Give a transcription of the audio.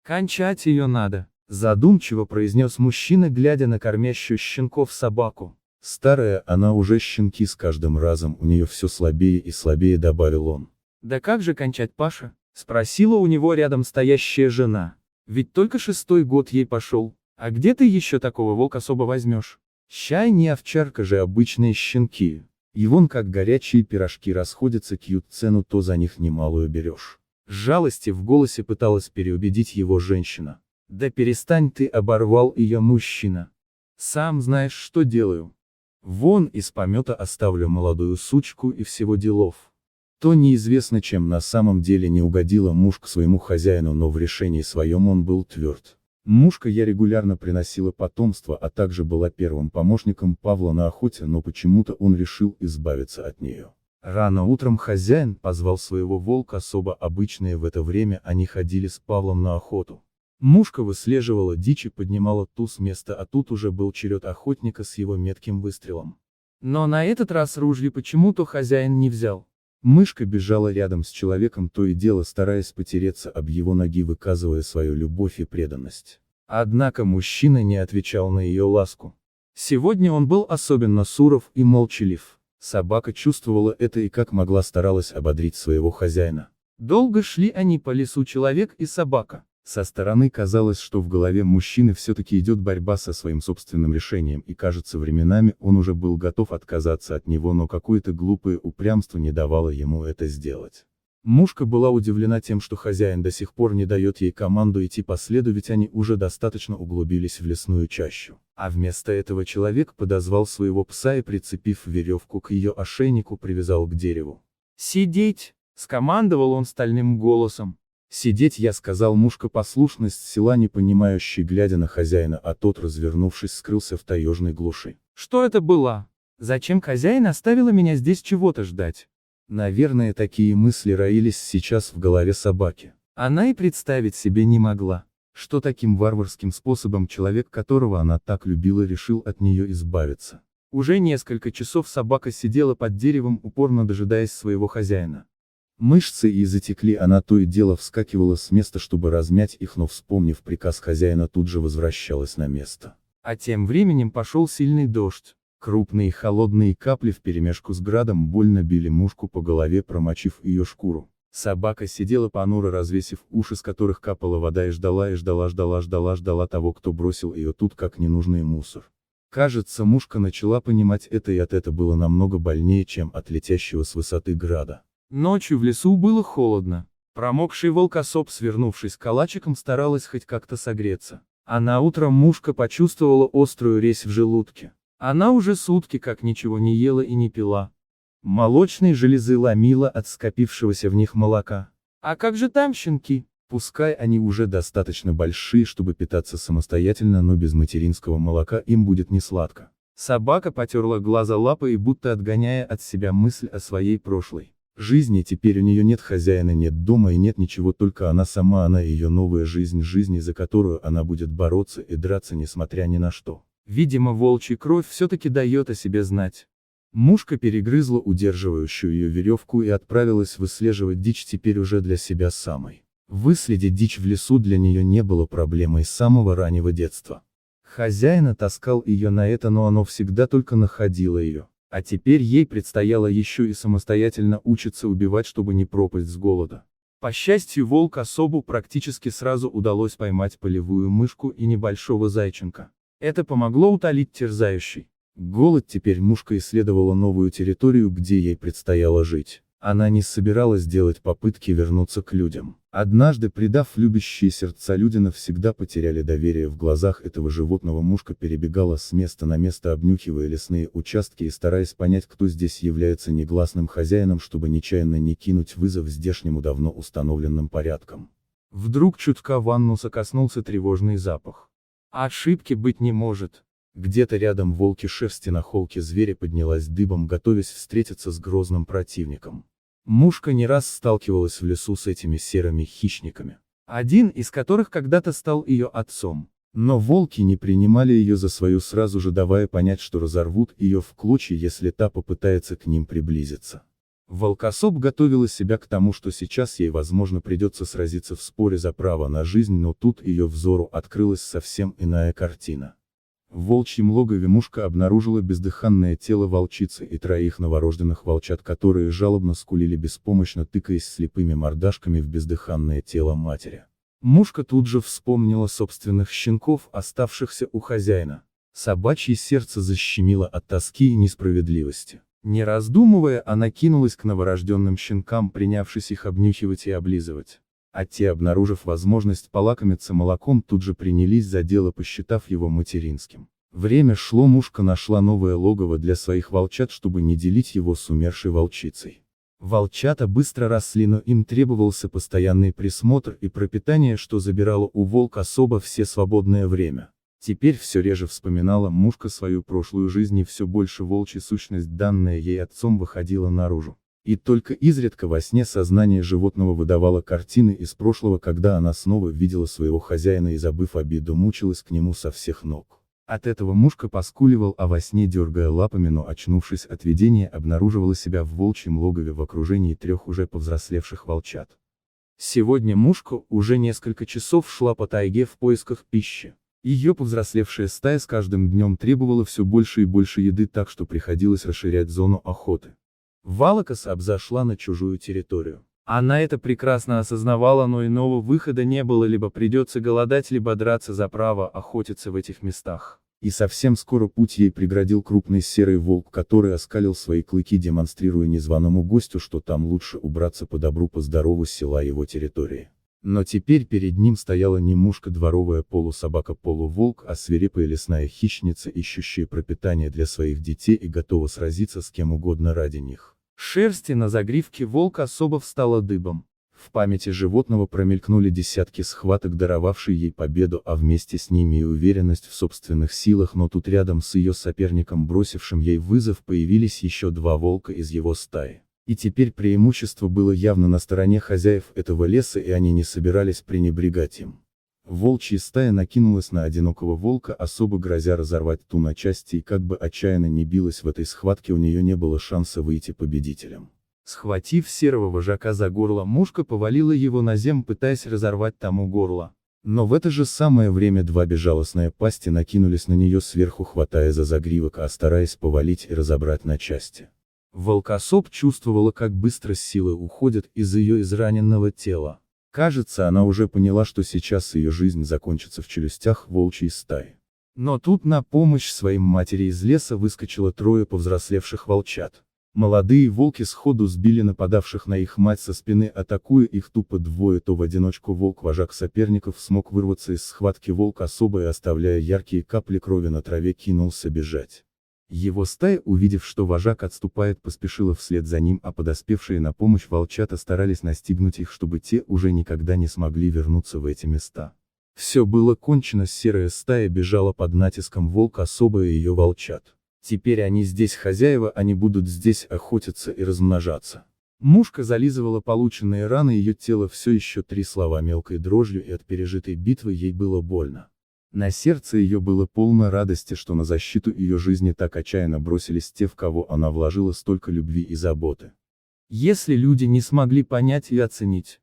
Кончать ее надо, задумчиво произнес мужчина, глядя на кормящую щенков собаку. Старая она уже, щенки с каждым разом у нее все слабее и слабее, добавил он. Да как же кончать, Паша? Спросила у него рядом стоящая жена. Ведь только 6-й год ей пошел, а где ты еще такого волка особо возьмешь? Щай не овчарка же, обычные щенки. И вон как горячие пирожки расходятся, кьют цену, то за них немалую берешь. С жалости в голосе пыталась переубедить его женщина. Да перестань ты, оборвал ее мужчина. Сам знаешь, что делаю. Вон из помета оставлю молодую сучку и всего делов. То неизвестно, чем на самом деле не угодила мушка своему хозяину, но в решении своем он был тверд. Мушка я регулярно приносила потомство, а также была первым помощником Павла на охоте, но почему-то он решил избавиться от нее. Рано утром хозяин позвал своего волка, особо обычные в это время они ходили с Павлом на охоту. Мушка выслеживала дичь и поднимала ту с места, а тут уже был черед охотника с его метким выстрелом. Но на этот раз ружье почему-то хозяин не взял. Мышка бежала рядом с человеком, то и дело стараясь потереться об его ноги, выказывая свою любовь и преданность. Однако мужчина не отвечал на ее ласку. Сегодня он был особенно суров и молчалив. Собака чувствовала это и как могла старалась ободрить своего хозяина. Долго шли они по лесу, человек и собака. Со стороны казалось, что в голове мужчины все-таки идет борьба со своим собственным решением, и кажется, временами он уже был готов отказаться от него, но какое-то глупое упрямство не давало ему это сделать. Мушка была удивлена тем, что хозяин до сих пор не дает ей команду идти по следу, ведь они уже достаточно углубились в лесную чащу. А вместо этого человек подозвал своего пса и, прицепив веревку к ее ошейнику, привязал к дереву. «Сидеть!» — скомандовал он стальным голосом. «Сидеть, я сказал», мушка послушность села, не понимающий, глядя на хозяина, а тот, развернувшись, скрылся в таежной глуши. «Что это было? Зачем хозяин оставила меня здесь чего-то ждать?» Наверное, такие мысли роились сейчас в голове собаки. Она и представить себе не могла, что таким варварским способом человек, которого она так любила, решил от нее избавиться. Уже несколько часов собака сидела под деревом, упорно дожидаясь своего хозяина. Мышцы ей затекли, она то и дело вскакивала с места, чтобы размять их, но, вспомнив приказ хозяина, тут же возвращалась на место. А тем временем пошел сильный дождь. Крупные холодные капли вперемешку с градом больно били мушку по голове, промочив ее шкуру. Собака сидела понуро, развесив уши, с которых капала вода, и ждала того, кто бросил ее тут как ненужный мусор. Кажется, мушка начала понимать это, и от этого было намного больнее, чем от летящего с высоты града. Ночью в лесу было холодно. Промокший волкособ, свернувшись калачиком, старалась хоть как-то согреться. А на утро мушка почувствовала острую резь в желудке. Она уже сутки как ничего не ела и не пила. Молочные железы ломило от скопившегося в них молока. А как же там щенки? Пускай они уже достаточно большие, чтобы питаться самостоятельно, но без материнского молока им будет несладко. Собака потерла глаза лапой, и будто отгоняя от себя мысль о своей прошлой жизни. Теперь у нее нет хозяина, нет дома и нет ничего, только она сама, она и ее новая жизнь, жизнь, за которую она будет бороться и драться несмотря ни на что. Видимо, волчья кровь все-таки дает о себе знать. Мушка перегрызла удерживающую ее веревку и отправилась выслеживать дичь, теперь уже для себя самой. Выследить дичь в лесу для нее не было проблемой с самого раннего детства. Хозяин таскал ее на это, но оно всегда только находило ее. А теперь ей предстояло еще и самостоятельно учиться убивать, чтобы не пропасть с голода. По счастью, волк-особу практически сразу удалось поймать полевую мышку и небольшого зайчонка. Это помогло утолить терзающий голод. Теперь мушка исследовала новую территорию, где ей предстояло жить. Она не собиралась делать попытки вернуться к людям. Однажды, предав любящие сердца, люди навсегда потеряли доверие в глазах этого животного. Мушка перебегала с места на место, обнюхивая лесные участки и стараясь понять, кто здесь является негласным хозяином, чтобы нечаянно не кинуть вызов здешнему давно установленным порядкам. Вдруг чутка Ваннуса коснулся тревожный запах. Ошибки быть не может. Где-то рядом волки шерсти на холке зверя поднялась дыбом, готовясь встретиться с грозным противником. Мушка не раз сталкивалась в лесу с этими серыми хищниками, один из которых когда-то стал ее отцом. Но волки не принимали ее за свою, сразу же давая понять, что разорвут ее в клочья, если та попытается к ним приблизиться. Волкособ готовила себя к тому, что сейчас ей, возможно, придется сразиться в споре за право на жизнь, но тут ее взору открылась совсем иная картина. В волчьем логове мушка обнаружила бездыханное тело волчицы и троих новорожденных волчат, которые жалобно скулили, беспомощно тыкаясь слепыми мордашками в бездыханное тело матери. Мушка тут же вспомнила собственных щенков, оставшихся у хозяина. Собачье сердце защемило от тоски и несправедливости. Не раздумывая, она кинулась к новорожденным щенкам, принявшись их обнюхивать и облизывать. А те, обнаружив возможность полакомиться молоком, тут же принялись за дело, посчитав его материнским. Время шло, мушка нашла новое логово для своих волчат, чтобы не делить его с умершей волчицей. Волчата быстро росли, но им требовался постоянный присмотр и пропитание, что забирало у волкособа все свободное время. Теперь все реже вспоминала мушка свою прошлую жизнь, и все больше волчья сущность, данная ей отцом, выходила наружу. И только изредка во сне сознание животного выдавало картины из прошлого, когда она снова видела своего хозяина и, забыв обиду, мучилась к нему со всех ног. От этого мушка поскуливал, а во сне, дергая лапами, но, очнувшись от видения, обнаруживала себя в волчьем логове в окружении трех уже повзрослевших волчат. Сегодня мушка уже несколько часов шла по тайге в поисках пищи. Ее повзрослевшая стая с каждым днем требовала все больше и больше еды, так что приходилось расширять зону охоты. Валакас обзашла на чужую территорию. Она это прекрасно осознавала, но иного выхода не было: либо придется голодать, либо драться за право охотиться в этих местах. И совсем скоро путь ей преградил крупный серый волк, который оскалил свои клыки, демонстрируя незваному гостю, что там лучше убраться по добру по здорову с села его территории. Но теперь перед ним стояла не мушка дворовая, полусобака-полуволк, а свирепая лесная хищница, ищущая пропитание для своих детей и готова сразиться с кем угодно ради них. Шерсти на загривке волка особо встала дыбом. В памяти животного промелькнули десятки схваток, даровавшие ей победу, а вместе с ними и уверенность в собственных силах, но тут рядом с ее соперником, бросившим ей вызов, появились еще два волка из его стаи. И теперь преимущество было явно на стороне хозяев этого леса, и они не собирались пренебрегать им. Волчья стая накинулась на одинокого волка, особо грозя разорвать ту на части, и как бы отчаянно не билась в этой схватке, у нее не было шанса выйти победителем. Схватив серого вожака за горло, мушка повалила его на землю, пытаясь разорвать тому горло. Но в это же самое время два безжалостные пасти накинулись на нее сверху, хватая за загривок, а стараясь повалить и разобрать на части. Волкособ чувствовала, как быстро силы уходят из ее израненного тела. Кажется, она уже поняла, что сейчас ее жизнь закончится в челюстях волчьей стаи. Но тут на помощь своим матери из леса выскочило трое повзрослевших волчат. Молодые волки сходу сбили нападавших на их мать со спины, атакуя их тупо двое, то в одиночку волк-вожак соперников смог вырваться из схватки волк-особо и, оставляя яркие капли крови на траве, кинулся бежать. Его стая, увидев, что вожак отступает, поспешила вслед за ним, а подоспевшие на помощь волчата старались настигнуть их, чтобы те уже никогда не смогли вернуться в эти места. Все было кончено, серая стая бежала под натиском волка-особо и ее волчат. Теперь они здесь хозяева, они будут здесь охотиться и размножаться. Мушка зализывала полученные раны, ее тело все еще трясло мелкой дрожью, и от пережитой битвы ей было больно. На сердце ее было полно радости, что на защиту ее жизни так отчаянно бросились те, в кого она вложила столько любви и заботы. Если люди не смогли понять и оценить,